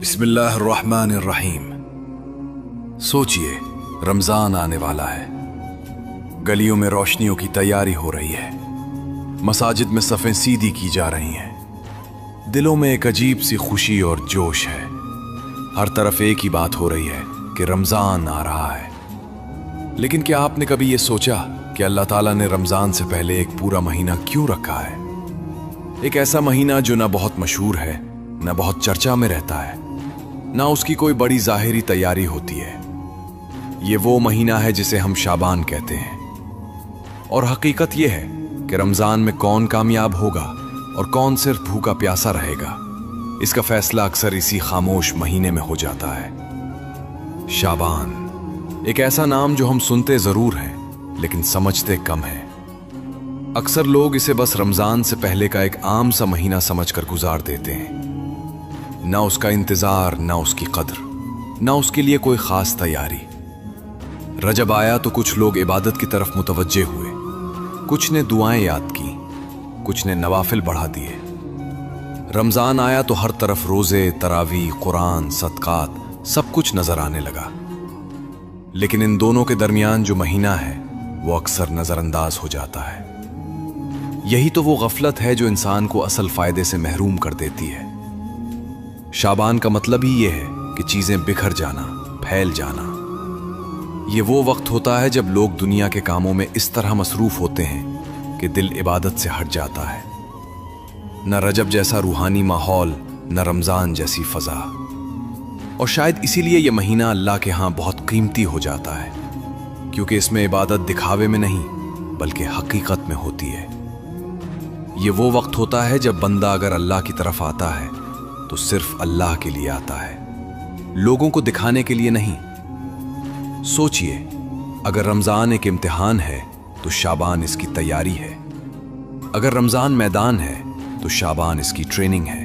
बिस्मिल्लाहिर्रहमानिर्रहीम। सोचिए, रमज़ान आने वाला है। गलियों में रोशनियों की तैयारी हो रही है, मसाजिद में सफ़ें सीधी की जा रही हैं, दिलों में एक अजीब सी खुशी और जोश है। हर तरफ एक ही बात हो रही है कि रमज़ान आ रहा है। लेकिन क्या आपने कभी ये सोचा कि अल्लाह ताला ने रमज़ान से पहले एक पूरा महीना क्यों रखा है? एक ऐसा महीना जो ना बहुत मशहूर है, ना बहुत चर्चा में रहता है, ना उसकी कोई बड़ी ज़ाहिरी तैयारी होती है। ये वो महीना है जिसे हम शाबान कहते हैं। और हकीकत ये है कि रमज़ान में कौन कामयाब होगा और कौन सिर्फ भूखा प्यासा रहेगा, इसका फैसला अक्सर इसी खामोश महीने में हो जाता है। शाबान एक ऐसा नाम जो हम सुनते ज़रूर हैं लेकिन समझते कम है। अक्सर लोग इसे बस रमज़ान से पहले का एक आम सा महीना समझकर गुजार देते हैं। ना उसका इंतजार, ना उसकी कद्र, ना उसके लिए कोई खास तैयारी। रजब आया तो कुछ लोग इबादत की तरफ मुतवज्जे हुए, कुछ ने दुआएं याद की, कुछ ने नवाफिल बढ़ा दिए। रमजान आया तो हर तरफ रोजे, तरावी, कुरान, सदकात, सब कुछ नजर आने लगा। लेकिन इन दोनों के दरमियान जो महीना है वो अक्सर नजरअंदाज हो जाता है। यही तो वो गफलत है जो इंसान को असल फायदे से महरूम कर देती है। शाबान का मतलब ही ये है कि चीजें बिखर जाना, फैल जाना। ये वो वक्त होता है जब लोग दुनिया के कामों में इस तरह मसरूफ होते हैं कि दिल इबादत से हट जाता है। न रजब जैसा रूहानी माहौल, न रमजान जैसी फजा। और शायद इसीलिए यह महीना अल्लाह के यहाँ बहुत कीमती हो जाता है, क्योंकि इसमें इबादत दिखावे में नहीं बल्कि हकीकत में होती है। ये वो वक्त होता है जब बंदा अगर अल्लाह की तरफ आता है तो सिर्फ अल्लाह के लिए आता है, लोगों को दिखाने के लिए नहीं। सोचिए, अगर रमजान एक इम्तिहान है तो शाबान इसकी तैयारी है। अगर रमजान मैदान है तो शाबान इसकी ट्रेनिंग है।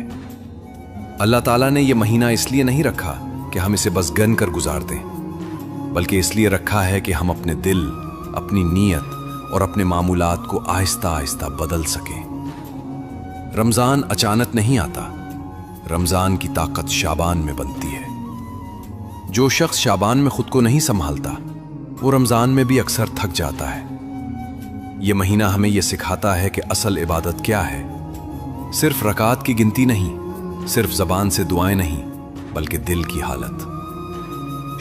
अल्लाह ताला ने यह महीना इसलिए नहीं रखा कि हम इसे बस गन कर गुजार दें, बल्कि इसलिए रखा है कि हम अपने दिल, अपनी नीयत और अपने मामूलात को आहिस्ता आहिस्ता बदल सकें। रमजान अचानक नहीं आता, रमजान की ताकत शाबान में बनती है। जो शख्स शाबान में खुद को नहीं संभालता वो रमजान में भी अक्सर थक जाता है। यह महीना हमें यह सिखाता है कि असल इबादत क्या है। सिर्फ रकात की गिनती नहीं, सिर्फ जबान से दुआएं नहीं, बल्कि दिल की हालत।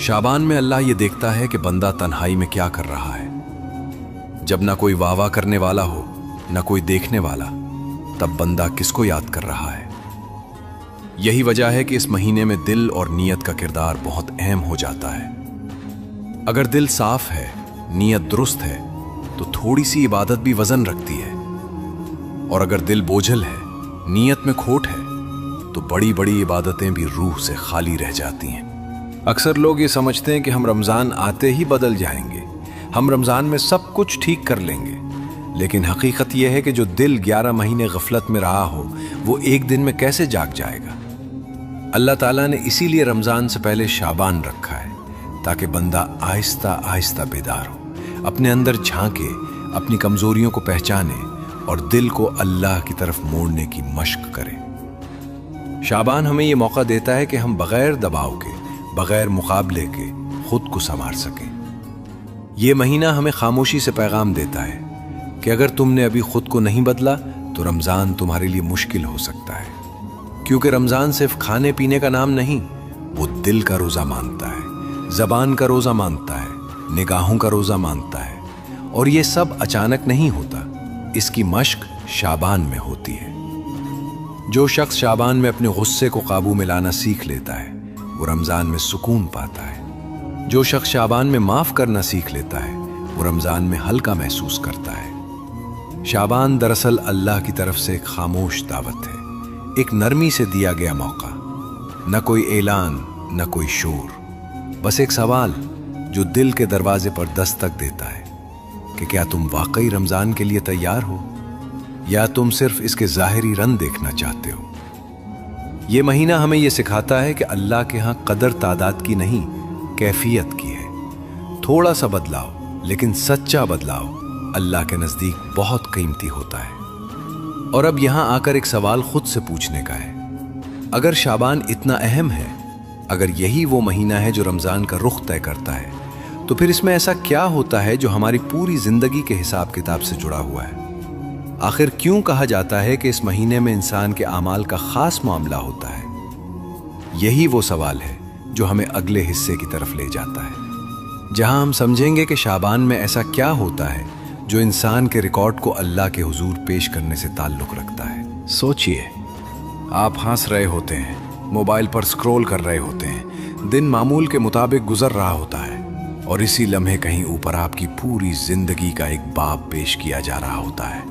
शाबान में अल्लाह यह देखता है कि बंदा तन्हाई में क्या कर रहा है। जब ना कोई वाह वाह करने वाला हो, ना कोई देखने वाला, तब बंदा किसको याद कर रहा है। यही वजह है कि इस महीने में दिल और नीयत का किरदार बहुत अहम हो जाता है। अगर दिल साफ है, नीयत दुरुस्त है, तो थोड़ी सी इबादत भी वजन रखती है। और अगर दिल बोझल है, नीयत में खोट है, तो बड़ी बड़ी इबादतें भी रूह से खाली रह जाती हैं। अक्सर लोग ये समझते हैं कि हम रमज़ान आते ही बदल जाएंगे, हम रमज़ान में सब कुछ ठीक कर लेंगे। लेकिन हकीकत यह है कि जो दिल 11 महीने गफलत में रहा हो वो एक दिन में कैसे जाग जाएगा। अल्लाह ताला ने इसीलिए रमज़ान से पहले शाबान रखा है, ताकि बंदा आहिस्ता आहिस्ता बेदार हो, अपने अंदर झांके, अपनी कमज़ोरियों को पहचाने और दिल को अल्लाह की तरफ मोड़ने की मश्क करे। शाबान हमें यह मौका देता है कि हम बग़ैर दबाव के, बग़ैर मुकाबले के खुद को संवार सकें। यह महीना हमें खामोशी से पैगाम देता है कि अगर तुमने अभी खुद को नहीं बदला तो रमज़ान तुम्हारे लिए मुश्किल हो सकता है। क्योंकि रमज़ान सिर्फ खाने पीने का नाम नहीं, वो दिल का रोज़ा मांगता है, ज़बान का रोज़ा मांगता है, निगाहों का रोज़ा मांगता है। और ये सब अचानक नहीं होता, इसकी मश्क शाबान में होती है। जो शख्स शाबान में अपने गुस्से को काबू में लाना सीख लेता है वो रमज़ान में सुकून पाता है। जो शख्स शाबान में माफ़ करना सीख लेता है वो रमज़ान में हल्का महसूस करता है। शाबान दरअसल अल्लाह की तरफ से एक खामोश दावत है, एक नरमी से दिया गया मौका। न कोई ऐलान, न कोई शोर, बस एक सवाल जो दिल के दरवाजे पर दस्तक देता है कि क्या तुम वाकई रमज़ान के लिए तैयार हो, या तुम सिर्फ इसके ज़ाहिरी रंग देखना चाहते हो। ये महीना हमें यह सिखाता है कि अल्लाह के यहाँ कदर तादाद की नहीं, कैफियत की है। थोड़ा सा बदलाव, लेकिन सच्चा बदलाव अल्लाह के नज़दीक बहुत कीमती होता है। और अब यहां आकर एक सवाल खुद से पूछने का है, अगर शाबान इतना अहम है अगर यही वो महीना है जो रमज़ान का रुख तय करता है, तो फिर इसमें ऐसा क्या होता है जो हमारी पूरी ज़िंदगी के हिसाब किताब से जुड़ा हुआ है? आखिर क्यों कहा जाता है कि इस महीने में इंसान के आमाल का ख़ास मामला होता है? यही वो सवाल है जो हमें अगले हिस्से की तरफ ले जाता है, जहां हम समझेंगे कि शाबान में ऐसा क्या होता है जो इंसान के रिकॉर्ड को अल्लाह के हुजूर पेश करने से ताल्लुक़ रखता है। सोचिए, आप हंस रहे होते हैं, मोबाइल पर स्क्रॉल कर रहे होते हैं, दिन मामूल के मुताबिक गुजर रहा होता है, और इसी लम्हे कहीं ऊपर आपकी पूरी जिंदगी का एक बाब पेश किया जा रहा होता है।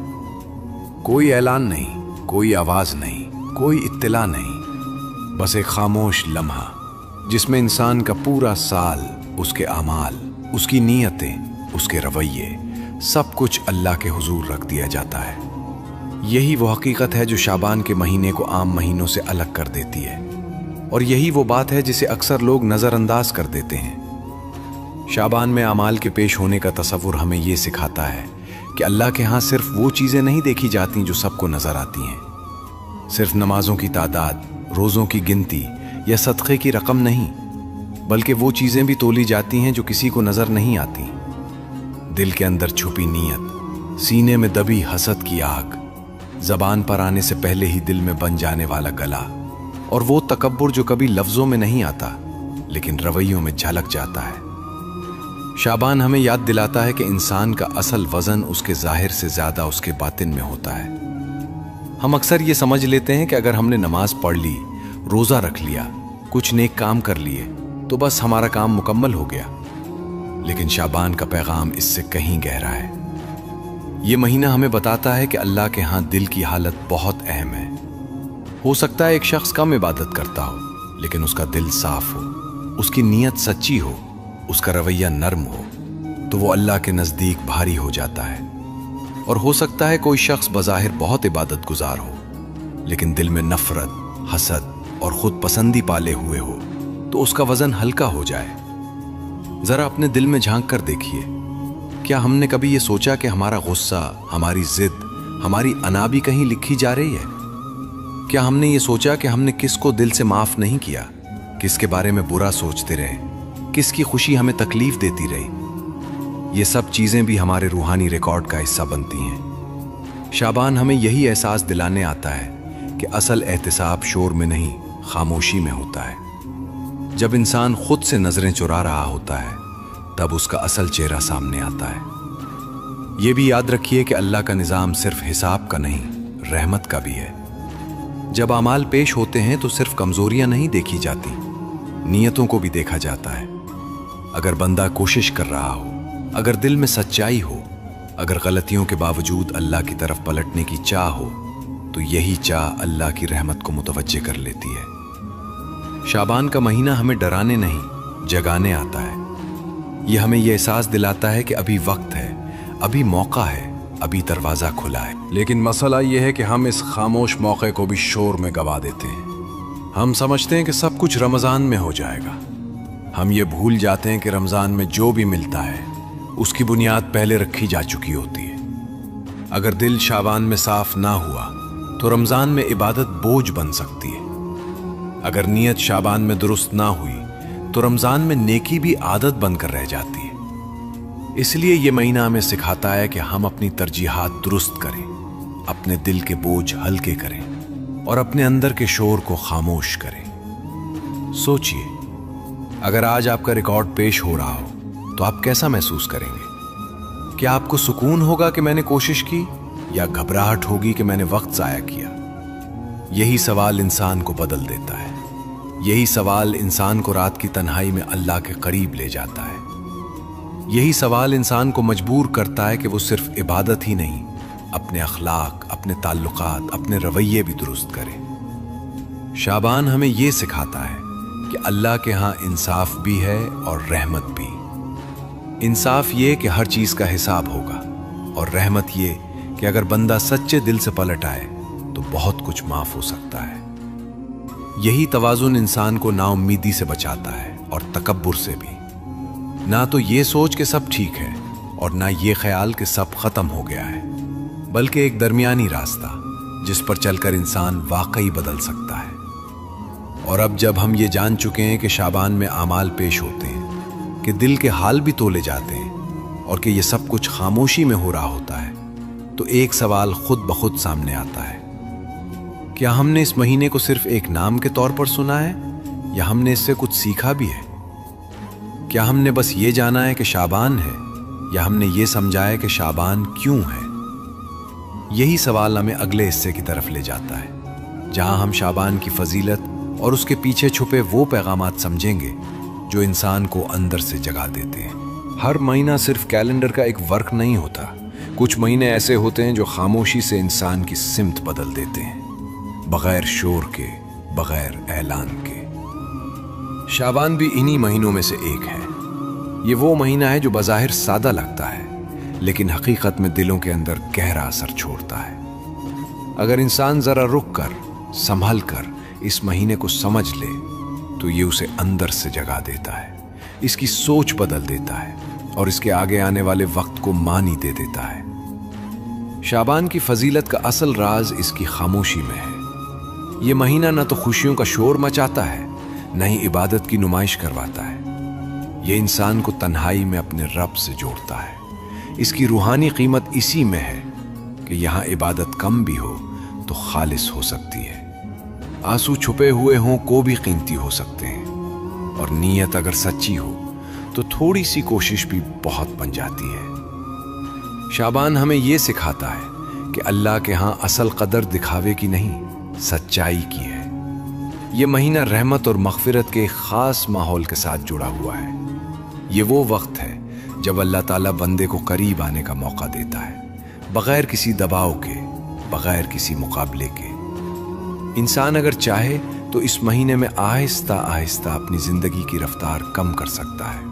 कोई ऐलान नहीं, कोई आवाज नहीं, कोई इत्तला नहीं, बस एक खामोश लम्हा जिसमें इंसान का पूरा साल, उसके आमाल, उसकी नीयतें, उसके रवैये, सब कुछ अल्लाह के हुजूर रख दिया जाता है। यही वो हकीकत है जो शाबान के महीने को आम महीनों से अलग कर देती है, और यही वो बात है जिसे अक्सर लोग नज़रअंदाज कर देते हैं। शाबान में आमाल के पेश होने का तसव्वुर हमें ये सिखाता है कि अल्लाह के यहाँ सिर्फ वो चीज़ें नहीं देखी जाती जो सबको नज़र आती हैं। सिर्फ नमाजों की तादाद, रोज़ों की गिनती या सदक़े की रकम नहीं, बल्कि वो चीज़ें भी तोली जाती हैं जो किसी को नज़र नहीं आती। दिल के अंदर छुपी नीयत, सीने में दबी हसद की आग, ज़बान पर आने से पहले ही दिल में बन जाने वाला गला, और वो तकब्बुर जो कभी लफ्ज़ों में नहीं आता लेकिन रवैयों में झलक जाता है। शाबान हमें याद दिलाता है कि इंसान का असल वज़न उसके ज़ाहिर से ज़्यादा उसके बातिन में होता है। हम अक्सर ये समझ लेते हैं कि अगर हमने नमाज पढ़ ली, रोज़ा रख लिया, कुछ नेक काम कर लिए, तो बस हमारा काम मुकम्मल हो गया। लेकिन शाबान का पैगाम इससे कहीं गहरा है। ये महीना हमें बताता है कि अल्लाह के यहाँ दिल की हालत बहुत अहम है। हो सकता है एक शख्स कम इबादत करता हो, लेकिन उसका दिल साफ हो, उसकी नीयत सच्ची हो, उसका रवैया नर्म हो, तो वो अल्लाह के नज़दीक भारी हो जाता है। और हो सकता है कोई शख्स बज़ाहिर बहुत इबादत गुजार हो, लेकिन दिल में नफ़रत, हसद और ख़ुद पसंदी पाले हुए हो, तो उसका वज़न हल्का हो जाए। ज़रा अपने दिल में झांक कर देखिए, क्या हमने कभी ये सोचा कि हमारा गुस्सा, हमारी ज़िद, हमारी अना भी कहीं लिखी जा रही है? क्या हमने ये सोचा कि हमने किसको दिल से माफ़ नहीं किया, किसके बारे में बुरा सोचते रहे, किसकी खुशी हमें तकलीफ देती रही? ये सब चीज़ें भी हमारे रूहानी रिकॉर्ड का हिस्सा बनती हैं। शाबान हमें यही एहसास दिलाने आता है कि असल एहतिसाब शोर में नहीं, खामोशी में होता है। जब इंसान खुद से नज़रें चुरा रहा होता है, तब उसका असल चेहरा सामने आता है। ये भी याद रखिए कि अल्लाह का निज़ाम सिर्फ हिसाब का नहीं, रहमत का भी है। जब अमाल पेश होते हैं तो सिर्फ कमज़ोरियाँ नहीं देखी जाती, नीयतों को भी देखा जाता है। अगर बंदा कोशिश कर रहा हो, अगर दिल में सच्चाई हो, अगर गलतियों के बावजूद अल्लाह की तरफ पलटने की चाह हो, तो यही चाह अल्लाह की रहमत को मुतवज्जे कर लेती है। शाबान का महीना हमें डराने नहीं, जगाने आता है। यह हमें यह एहसास दिलाता है कि अभी वक्त है, अभी मौका है, अभी दरवाज़ा खुला है। लेकिन मसला यह है कि हम इस खामोश मौके को भी शोर में गवा देते हैं। हम समझते हैं कि सब कुछ रमज़ान में हो जाएगा। हम ये भूल जाते हैं कि रमज़ान में जो भी मिलता है उसकी बुनियाद पहले रखी जा चुकी होती है। अगर दिल शाबान में साफ ना हुआ तो रमज़ान में इबादत बोझ बन सकती है। अगर नीयत शाबान में दुरुस्त ना हुई तो रमज़ान में नेकी भी आदत बनकर रह जाती है। इसलिए ये महीना हमें सिखाता है कि हम अपनी तरजीहात दुरुस्त करें, अपने दिल के बोझ हल्के करें और अपने अंदर के शोर को खामोश करें। सोचिए, अगर आज आपका रिकॉर्ड पेश हो रहा हो तो आप कैसा महसूस करेंगे? क्या आपको सुकून होगा कि मैंने कोशिश की, या घबराहट होगी कि मैंने वक्त ज़ाया किया? यही सवाल इंसान को बदल देता है। यही सवाल इंसान को रात की तन्हाई में अल्लाह के करीब ले जाता है। यही सवाल इंसान को मजबूर करता है कि वो सिर्फ इबादत ही नहीं, अपने अखलाक, अपने ताल्लुकात, अपने रवैये भी दुरुस्त करे। शाबान हमें ये सिखाता है कि अल्लाह के यहाँ इंसाफ भी है और रहमत भी। इंसाफ ये कि हर चीज़ का हिसाब होगा, और रहमत ये कि अगर बंदा सच्चे दिल से पलट आए तो बहुत कुछ माफ़ हो सकता है। यही तवाज़ुन इंसान को नाउम्मीदी से बचाता है और तकब्बुर से भी। ना तो ये सोच के सब ठीक है और ना ये ख्याल कि सब ख़त्म हो गया है, बल्कि एक दरमियानी रास्ता जिस पर चलकर इंसान वाकई बदल सकता है। اور اب جب ہم یہ جان چکے ہیں کہ شعبان میں اعمال پیش ہوتے ہیں، کہ دل کے حال بھی تولے جاتے ہیں، اور کہ یہ سب کچھ خاموشی میں ہو رہا ہوتا ہے، تو ایک سوال خود بخود سامنے آتا ہے۔ کیا ہم نے اس مہینے کو صرف ایک نام کے طور پر سنا ہے، یا ہم نے اس سے کچھ سیکھا بھی ہے؟ کیا ہم نے بس یہ جانا ہے کہ شعبان ہے، یا ہم نے یہ سمجھا ہے کہ شعبان کیوں ہے؟ یہی سوال ہمیں اگلے حصے کی طرف لے جاتا ہے، جہاں ہم شعبان کی فضیلت اور اس کے پیچھے چھپے وہ پیغامات سمجھیں گے جو انسان کو اندر سے جگا دیتے ہیں۔ ہر مہینہ صرف کیلنڈر کا ایک ورق نہیں ہوتا، کچھ مہینے ایسے ہوتے ہیں جو خاموشی سے انسان کی سمت بدل دیتے ہیں، بغیر شور کے، بغیر اعلان کے۔ شعبان بھی انہی مہینوں میں سے ایک ہے۔ یہ وہ مہینہ ہے جو بظاہر سادہ لگتا ہے، لیکن حقیقت میں دلوں کے اندر گہرا اثر چھوڑتا ہے۔ اگر انسان ذرا رک کر، سنبھل کر اس مہینے کو سمجھ لے تو یہ اسے اندر سے جگا دیتا ہے، اس کی سوچ بدل دیتا ہے، اور اس کے آگے آنے والے وقت کو معنی دے دیتا ہے۔ شعبان کی فضیلت کا اصل راز اس کی خاموشی میں ہے۔ یہ مہینہ نہ تو خوشیوں کا شور مچاتا ہے، نہ ہی عبادت کی نمائش کرواتا ہے۔ یہ انسان کو تنہائی میں اپنے رب سے جوڑتا ہے۔ اس کی روحانی قیمت اسی میں ہے کہ یہاں عبادت کم بھی ہو تو خالص ہو سکتی ہے، آنسو چھپے ہوئے ہوں کو بھی قیمتی ہو سکتے ہیں، اور نیت اگر سچی ہو تو تھوڑی سی کوشش بھی بہت بن جاتی ہے۔ شعبان ہمیں یہ سکھاتا ہے کہ اللہ کے ہاں اصل قدر دکھاوے کی نہیں، سچائی کی ہے۔ یہ مہینہ رحمت اور مغفرت کے ایک خاص ماحول کے ساتھ جڑا ہوا ہے۔ یہ وہ وقت ہے جب اللہ تعالیٰ بندے کو قریب آنے کا موقع دیتا ہے، بغیر کسی دباؤ کے، بغیر کسی مقابلے کے۔ انسان اگر چاہے تو اس مہینے میں آہستہ آہستہ اپنی زندگی کی رفتار کم کر سکتا ہے،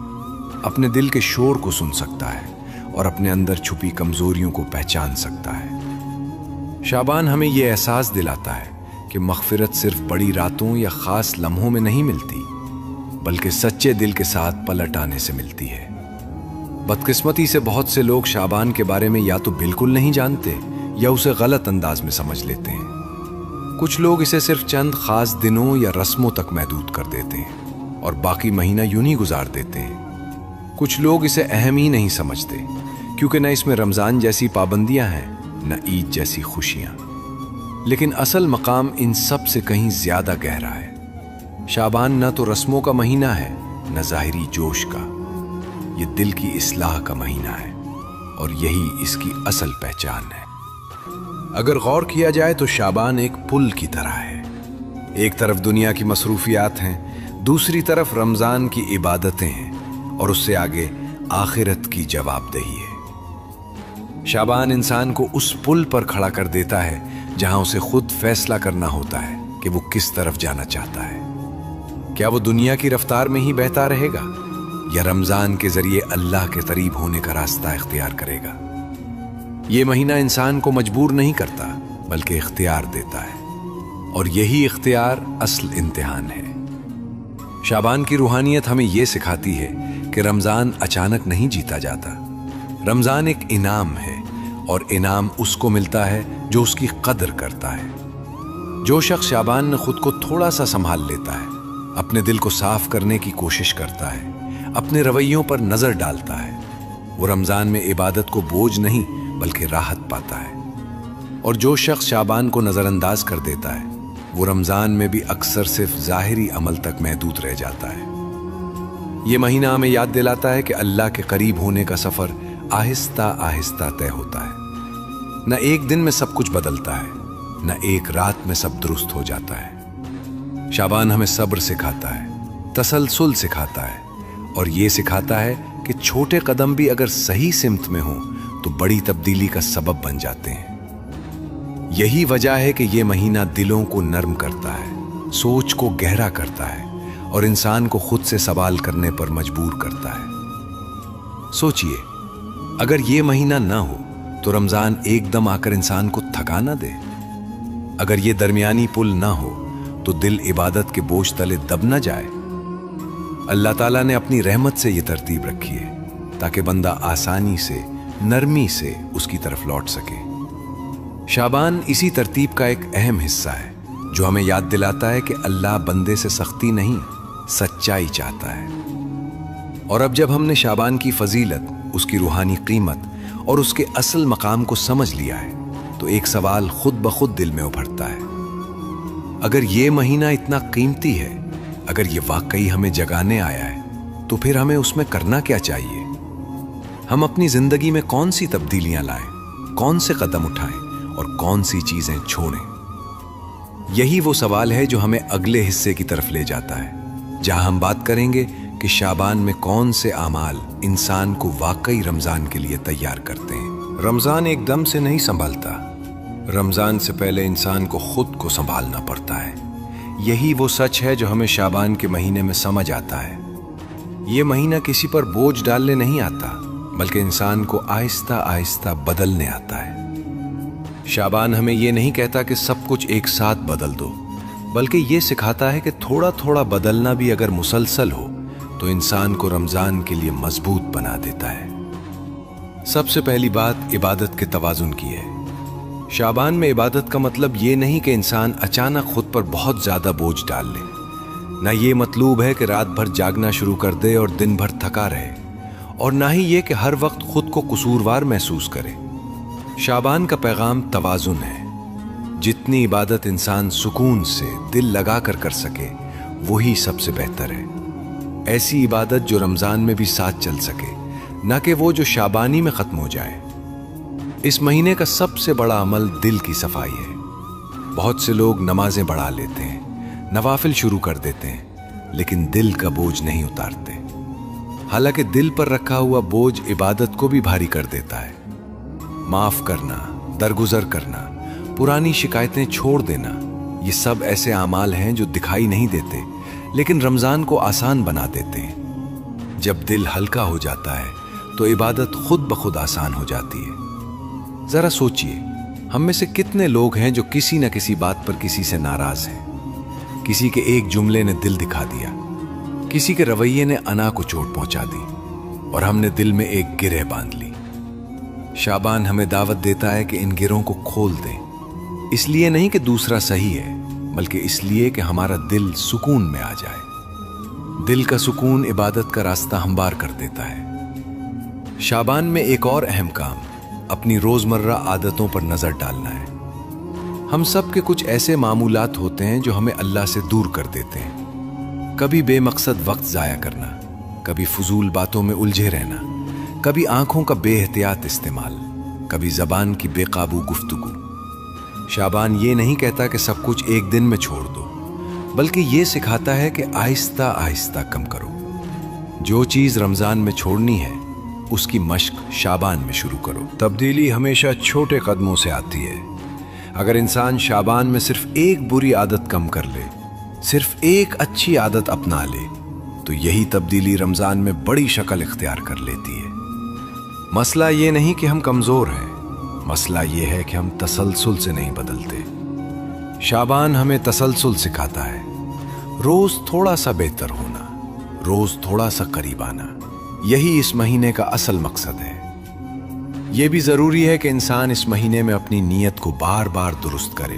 اپنے دل کے شور کو سن سکتا ہے، اور اپنے اندر چھپی کمزوریوں کو پہچان سکتا ہے۔ شعبان ہمیں یہ احساس دلاتا ہے کہ مغفرت صرف بڑی راتوں یا خاص لمحوں میں نہیں ملتی، بلکہ سچے دل کے ساتھ پلٹ آنے سے ملتی ہے۔ بدقسمتی سے بہت سے لوگ شعبان کے بارے میں یا تو بالکل نہیں جانتے یا اسے غلط انداز میں سمجھ لیتے ہیں۔ کچھ لوگ اسے صرف چند خاص دنوں یا رسموں تک محدود کر دیتے ہیں اور باقی مہینہ یوں ہی گزار دیتے ہیں۔ کچھ لوگ اسے اہم ہی نہیں سمجھتے، کیونکہ نہ اس میں رمضان جیسی پابندیاں ہیں، نہ عید جیسی خوشیاں۔ لیکن اصل مقام ان سب سے کہیں زیادہ گہرا ہے۔ شعبان نہ تو رسموں کا مہینہ ہے، نہ ظاہری جوش کا۔ یہ دل کی اصلاح کا مہینہ ہے، اور یہی اس کی اصل پہچان ہے۔ اگر غور کیا جائے تو شعبان ایک پل کی طرح ہے۔ ایک طرف دنیا کی مصروفیات ہیں، دوسری طرف رمضان کی عبادتیں ہیں، اور اس سے آگے آخرت کی جواب دہی ہے۔ شعبان انسان کو اس پل پر کھڑا کر دیتا ہے جہاں اسے خود فیصلہ کرنا ہوتا ہے کہ وہ کس طرف جانا چاہتا ہے۔ کیا وہ دنیا کی رفتار میں ہی بہتا رہے گا، یا رمضان کے ذریعے اللہ کے قریب ہونے کا راستہ اختیار کرے گا؟ یہ مہینہ انسان کو مجبور نہیں کرتا، بلکہ اختیار دیتا ہے، اور یہی اختیار اصل امتحان ہے۔ شعبان کی روحانیت ہمیں یہ سکھاتی ہے کہ رمضان اچانک نہیں جیتا جاتا۔ رمضان ایک انعام ہے، اور انعام اس کو ملتا ہے جو اس کی قدر کرتا ہے۔ جو شخص شعبان میں خود کو تھوڑا سا سنبھال لیتا ہے، اپنے دل کو صاف کرنے کی کوشش کرتا ہے، اپنے رویوں پر نظر ڈالتا ہے، وہ رمضان میں عبادت کو بوجھ نہیں بلکہ راحت پاتا ہے۔ اور جو شخص شعبان کو نظر انداز کر دیتا ہے، وہ رمضان میں بھی اکثر صرف ظاہری عمل تک محدود رہ جاتا ہے۔ یہ مہینہ ہمیں یاد دلاتا ہے کہ اللہ کے قریب ہونے کا سفر آہستہ آہستہ طے ہوتا ہے۔ نہ ایک دن میں سب کچھ بدلتا ہے، نہ ایک رات میں سب درست ہو جاتا ہے۔ شعبان ہمیں صبر سکھاتا ہے، تسلسل سکھاتا ہے، اور یہ سکھاتا ہے کہ چھوٹے قدم بھی اگر صحیح سمت میں ہوں تو بڑی تبدیلی کا سبب بن جاتے ہیں۔ یہی وجہ ہے کہ یہ مہینہ دلوں کو نرم کرتا ہے، سوچ کو گہرا کرتا ہے، اور انسان کو خود سے سوال کرنے پر مجبور کرتا ہے۔ سوچئے، اگر یہ مہینہ نہ ہو تو رمضان ایک دم آ کر انسان کو تھکا نہ دے۔ اگر یہ درمیانی پل نہ ہو تو دل عبادت کے بوجھ تلے دب نہ جائے۔ اللہ تعالیٰ نے اپنی رحمت سے یہ ترتیب رکھی ہے تاکہ بندہ آسانی سے، نرمی سے اس کی طرف لوٹ سکے۔ شعبان اسی ترتیب کا ایک اہم حصہ ہے، जो हमें याद दिलाता है कि अल्लाह बंदे से सख्ती नहीं, सच्चाई चाहता है। और अब जब हमने शाबान की फजीलत, उसकी रूहानी कीमत और उसके असल मकाम को समझ लिया है, तो एक सवाल खुद ब खुद दिल में उभरता है। अगर ये महीना इतना कीमती है, अगर ये वाकई हमें जगाने आया है, तो फिर हमें उसमें करना क्या चाहिए? हम अपनी जिंदगी में कौन सी तब्दीलियां लाएं, कौन से कदम उठाएं और कौन सी चीजें छोड़ें? यही वो सवाल है जो हमें अगले हिस्से की तरफ ले जाता है, जहां हम बात करेंगे कि शाबान में कौन से आमाल इंसान को वाकई रमजान के लिए तैयार करते हैं। रमजान एकदम से नहीं संभलता। रमजान से पहले इंसान को खुद को संभालना पड़ता है। यही वो सच है जो हमें शाबान के महीने में समझ आता है। ये महीना किसी पर बोझ डालने नहीं आता, बल्कि इंसान को आहिस्ता आहिस्ता बदलने आता है। शाबान हमें ये नहीं कहता कि सब कुछ एक साथ बदल दो, बल्कि ये सिखाता है कि थोड़ा थोड़ा बदलना भी अगर मुसलसल हो तो इंसान को रमजान के लिए मजबूत बना देता है। सबसे पहली बात इबादत के तवाजुन की है। शाबान में इबादत का मतलब ये नहीं कि इंसान अचानक खुद पर बहुत ज्यादा बोझ डाल ले। ना ये मतलूब है कि रात भर जागना शुरू कर दे और दिन भर थका रहे, और ना ही ये कि हर वक्त खुद को कसूरवार महसूस करे। शाबान का पैगाम तवाजुन है। जितनी इबादत इंसान सुकून से दिल लगा कर सके, वही सबसे बेहतर है। ऐसी इबादत जो रमजान में भी साथ चल सके, ना कि वो जो शाबानी में खत्म हो जाए। इस महीने का सबसे बड़ा अमल दिल की सफाई है। बहुत से लोग नमाजें बढ़ा लेते हैं, नवाफिल शुरू कर देते हैं, लेकिन दिल का बोझ नहीं उतारते। हालांकि दिल पर रखा हुआ बोझ इबादत को भी भारी कर देता है। माफ करना, दरगुजर करना, पुरानी शिकायतें छोड़ देना, ये सब ऐसे आमाल हैं जो दिखाई नहीं देते, लेकिन रमजान को आसान बना देते हैं। जब दिल हल्का हो जाता है तो इबादत खुद ब खुद आसान हो जाती है। जरा सोचिए, हम में से कितने लोग हैं जो किसी न किसी बात पर किसी से नाराज हैं। किसी के एक जुमले ने दिल दिखा दिया, किसी के रवैये ने अना को चोट पहुंचा दी, और हमने दिल में एक गिरह बांध ली। शाबान हमें दावत देता है कि इन गिरों को खोल दें, इसलिए नहीं कि दूसरा सही है, बल्कि इसलिए कि हमारा दिल सुकून में आ जाए। दिल का सुकून इबादत का रास्ता हमवार कर देता है। शाबान में एक और अहम काम अपनी रोजमर्रा आदतों पर नजर डालना है। हम सब के कुछ ऐसे मामूलात होते हैं जो हमें अल्लाह से दूर कर देते हैं। कभी बेमकसद वक्त जाया करना, कभी फजूल बातों में उलझे रहना, कभी आंखों का बेहतियात इस्तेमाल, कभी जबान की बेकाबू गुफ्तगू। शाबान ये नहीं कहता कि सब कुछ एक दिन में छोड़ दो, बल्कि ये सिखाता है कि आहिस्ता आहिस्ता कम करो। जो चीज रमजान में छोड़नी है, उसकी मश्क शाबान में शुरू करो। तब्दीली हमेशा छोटे कदमों से आती है। अगर इंसान शाबान में सिर्फ एक बुरी आदत कम कर ले, सिर्फ एक अच्छी आदत अपना ले, तो यही तब्दीली रमजान में बड़ी शक्ल इख्तियार कर लेती है। मसला ये नहीं कि हम कमजोर हैं, मसला ये है कि हम तसलसल से नहीं बदलते। शाबान हमें तसलसल सिखाता है। रोज थोड़ा सा बेहतर होना, रोज थोड़ा सा करीब आना, यही इस महीने का असल मकसद है। यह भी जरूरी है कि इंसान इस महीने में अपनी नीयत को बार बार दुरुस्त करे।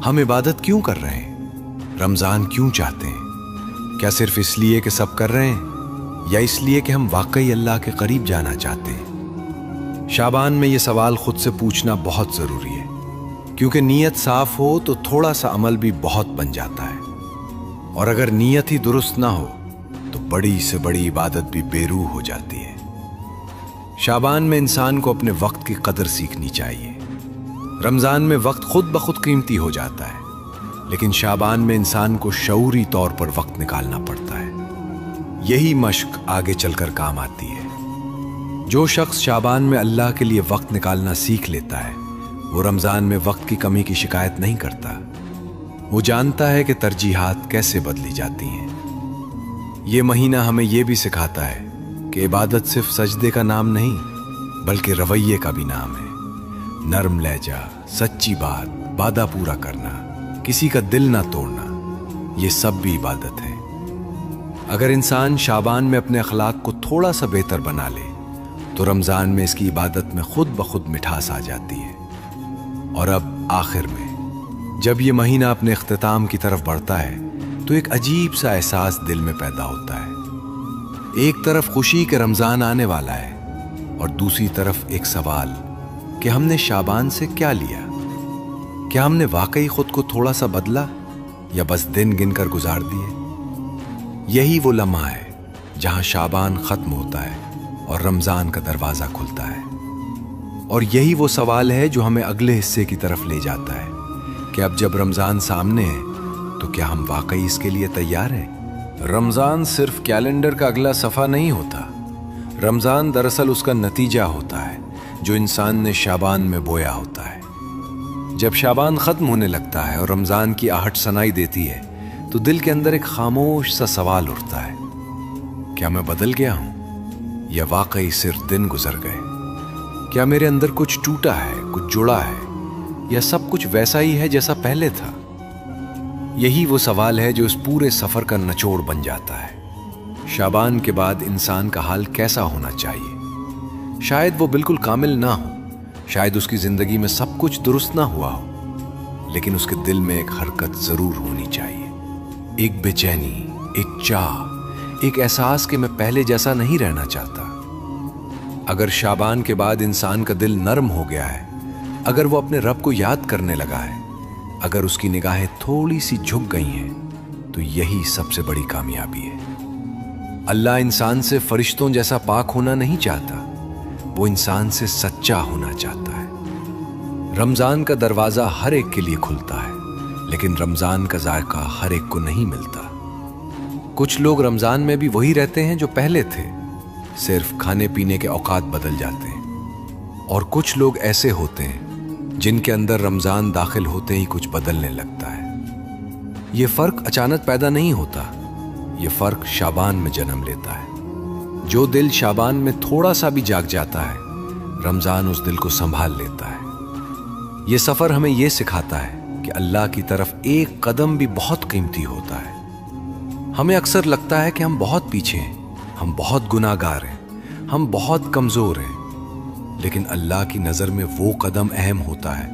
हम इबादत क्यों कर रहे हैं? रमजान क्यों चाहते हैं? क्या सिर्फ इसलिए कि सब कर रहे हैं, या इसलिए कि हम वाकई अल्लाह के करीब जाना चाहते हैं? शाबान में ये सवाल खुद से पूछना बहुत जरूरी है, क्योंकि नीयत साफ हो तो थोड़ा सा अमल भी बहुत बन जाता है, और अगर नीयत ही दुरुस्त ना हो तो बड़ी से बड़ी इबादत भी बेरूह हो जाती है। शाबान में इंसान को अपने वक्त की कदर सीखनी चाहिए। रमजान में वक्त खुद ब खुद कीमती हो जाता है, लेकिन शाबान में इंसान को शऊरी तौर पर वक्त निकालना पड़ता है। यही मश्क आगे चलकर काम आती है। जो शख्स शाबान में अल्लाह के लिए वक्त निकालना सीख लेता है, वो रमजान में वक्त की कमी की शिकायत नहीं करता। वो जानता है कि तरजीहात कैसे बदली जाती हैं। ये महीना हमें यह भी सिखाता है कि इबादत सिर्फ सजदे का नाम नहीं, बल्कि रवैये का भी नाम है। नरम लहजा, सच्ची बात, वादा पूरा करना, किसी का दिल ना तोड़ना, ये सब भी इबादत है। अगर इंसान शाबान में अपने अखलाक को थोड़ा सा बेहतर बना ले, तो रमजान में इसकी इबादत में खुद ब खुद मिठास आ जाती है। और अब आखिर में جب یہ مہینہ اپنے اختتام کی طرف بڑھتا ہے تو ایک عجیب سا احساس دل میں پیدا ہوتا ہے۔ ایک طرف خوشی کہ رمضان آنے والا ہے اور دوسری طرف ایک سوال کہ ہم نے شعبان سے کیا لیا؟ کیا ہم نے واقعی خود کو تھوڑا سا بدلا یا بس دن گن کر گزار دیے؟ یہی وہ لمحہ ہے جہاں شعبان ختم ہوتا ہے اور رمضان کا دروازہ کھلتا ہے، اور یہی وہ سوال ہے جو ہمیں اگلے حصے کی طرف لے جاتا ہے کہ اب جب رمضان سامنے ہے تو کیا ہم واقعی اس کے لیے تیار ہیں؟ رمضان صرف کیلنڈر کا اگلا صفحہ نہیں ہوتا، رمضان دراصل اس کا نتیجہ ہوتا ہے جو انسان نے شعبان میں بویا ہوتا ہے۔ جب شعبان ختم ہونے لگتا ہے اور رمضان کی آہٹ سنائی دیتی ہے تو دل کے اندر ایک خاموش سا سوال اٹھتا ہے، کیا میں بدل گیا ہوں یا واقعی صرف دن گزر گئے؟ کیا میرے اندر کچھ ٹوٹا ہے، کچھ جڑا ہے، یا سب کچھ ویسا ہی ہے جیسا پہلے تھا؟ یہی وہ سوال ہے جو اس پورے سفر کا نچوڑ بن جاتا ہے۔ شعبان کے بعد انسان کا حال کیسا ہونا چاہیے؟ شاید وہ بالکل کامل نہ ہو، شاید اس کی زندگی میں سب کچھ درست نہ ہوا ہو، لیکن اس کے دل میں ایک حرکت ضرور ہونی چاہیے، ایک بے چینی، ایک چاہ، ایک احساس کہ میں پہلے جیسا نہیں رہنا چاہتا۔ اگر شعبان کے بعد انسان کا دل نرم ہو گیا ہے، اگر وہ اپنے رب کو یاد کرنے لگا ہے، اگر اس کی نگاہیں تھوڑی سی جھک گئی ہیں، تو یہی سب سے بڑی کامیابی ہے۔ اللہ انسان سے فرشتوں جیسا پاک ہونا نہیں چاہتا، وہ انسان سے سچا ہونا چاہتا ہے۔ رمضان کا دروازہ ہر ایک کے لیے کھلتا ہے، لیکن رمضان کا ذائقہ ہر ایک کو نہیں ملتا۔ کچھ لوگ رمضان میں بھی وہی رہتے ہیں جو پہلے تھے، صرف کھانے پینے کے اوقات بدل جاتے ہیں، اور کچھ لوگ ایسے ہوتے ہیں جن کے اندر رمضان داخل ہوتے ہی کچھ بدلنے لگتا ہے۔ یہ فرق اچانک پیدا نہیں ہوتا، یہ فرق شعبان میں جنم لیتا ہے۔ جو دل شعبان میں تھوڑا سا بھی جاگ جاتا ہے، رمضان اس دل کو سنبھال لیتا ہے۔ یہ سفر ہمیں یہ سکھاتا ہے کہ اللہ کی طرف ایک قدم بھی بہت قیمتی ہوتا ہے۔ ہمیں اکثر لگتا ہے کہ ہم بہت پیچھے ہیں، ہم بہت گناہ گار ہیں، ہم بہت کمزور ہیں، لیکن اللہ کی نظر میں وہ قدم اہم ہوتا ہے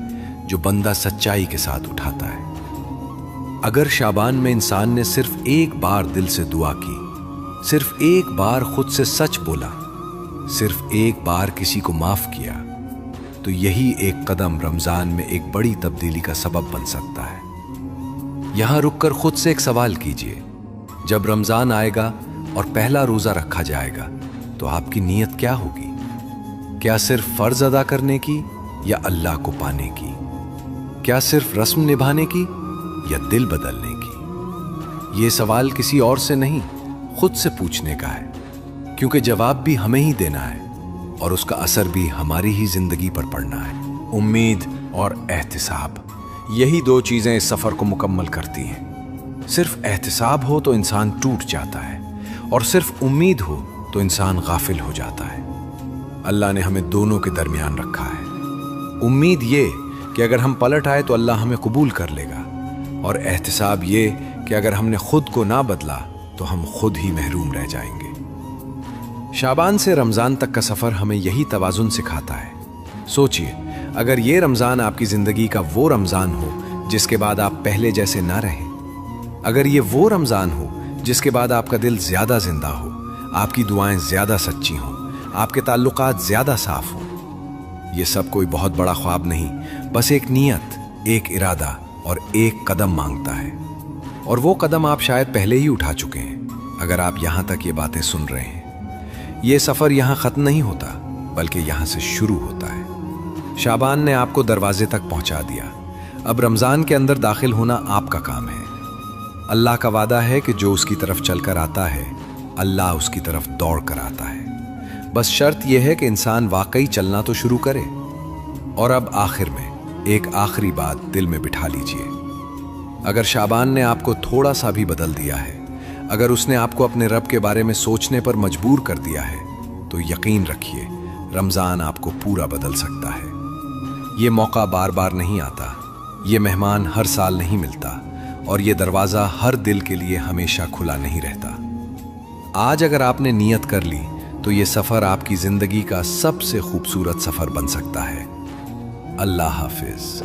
جو بندہ سچائی کے ساتھ اٹھاتا ہے۔ اگر شعبان میں انسان نے صرف ایک بار دل سے دعا کی، صرف ایک بار خود سے سچ بولا، صرف ایک بار کسی کو معاف کیا، تو یہی ایک قدم رمضان میں ایک بڑی تبدیلی کا سبب بن سکتا ہے۔ یہاں رک کر خود سے ایک سوال کیجئے، جب رمضان آئے گا اور پہلا روزہ رکھا جائے گا تو آپ کی نیت کیا ہوگی؟ کیا صرف فرض ادا کرنے کی یا اللہ کو پانے کی؟ کیا صرف رسم نبھانے کی یا دل بدلنے کی؟ یہ سوال کسی اور سے نہیں، خود سے پوچھنے کا ہے، کیونکہ جواب بھی ہمیں ہی دینا ہے اور اس کا اثر بھی ہماری ہی زندگی پر پڑنا ہے۔ امید اور احتساب، یہی دو چیزیں اس سفر کو مکمل کرتی ہیں۔ صرف احتساب ہو تو انسان ٹوٹ جاتا ہے، اور صرف امید ہو تو انسان غافل ہو جاتا ہے۔ اللہ نے ہمیں دونوں کے درمیان رکھا ہے۔ امید یہ کہ اگر ہم پلٹ آئے تو اللہ ہمیں قبول کر لے گا، اور احتساب یہ کہ اگر ہم نے خود کو نہ بدلا تو ہم خود ہی محروم رہ جائیں گے۔ شعبان سے رمضان تک کا سفر ہمیں یہی توازن سکھاتا ہے۔ سوچئے، اگر یہ رمضان آپ کی زندگی کا وہ رمضان ہو جس کے بعد آپ پہلے جیسے نہ رہیں، اگر یہ وہ رمضان ہو جس کے بعد آپ کا دل زیادہ زندہ ہو، آپ کی دعائیں زیادہ سچی ہوں، آپ کے تعلقات زیادہ صاف ہوں، یہ سب کوئی بہت بڑا خواب نہیں، بس ایک نیت، ایک ارادہ اور ایک قدم مانگتا ہے۔ اور وہ قدم آپ شاید پہلے ہی اٹھا چکے ہیں اگر آپ یہاں تک یہ باتیں سن رہے ہیں۔ یہ سفر یہاں ختم نہیں ہوتا، بلکہ یہاں سے شروع ہوتا ہے۔ شعبان نے آپ کو دروازے تک پہنچا دیا، اب رمضان کے اندر داخل ہونا آپ کا کام ہے۔ اللہ کا وعدہ ہے کہ جو اس کی طرف چل کر آتا ہے، اللہ اس کی طرف دوڑ کر آتا ہے۔ بس شرط یہ ہے کہ انسان واقعی چلنا تو شروع کرے۔ اور اب آخر میں ایک آخری بات دل میں بٹھا لیجئے، اگر شعبان نے آپ کو تھوڑا سا بھی بدل دیا ہے، اگر اس نے آپ کو اپنے رب کے بارے میں سوچنے پر مجبور کر دیا ہے، تو یقین رکھیے رمضان آپ کو پورا بدل سکتا ہے۔ یہ موقع بار بار نہیں آتا، یہ مہمان ہر سال نہیں ملتا، اور یہ دروازہ ہر دل کے لیے ہمیشہ کھلا نہیں رہتا۔ آج اگر آپ نے نیت کر لی تو یہ سفر آپ کی زندگی کا سب سے خوبصورت سفر بن سکتا ہے۔ اللہ حافظ۔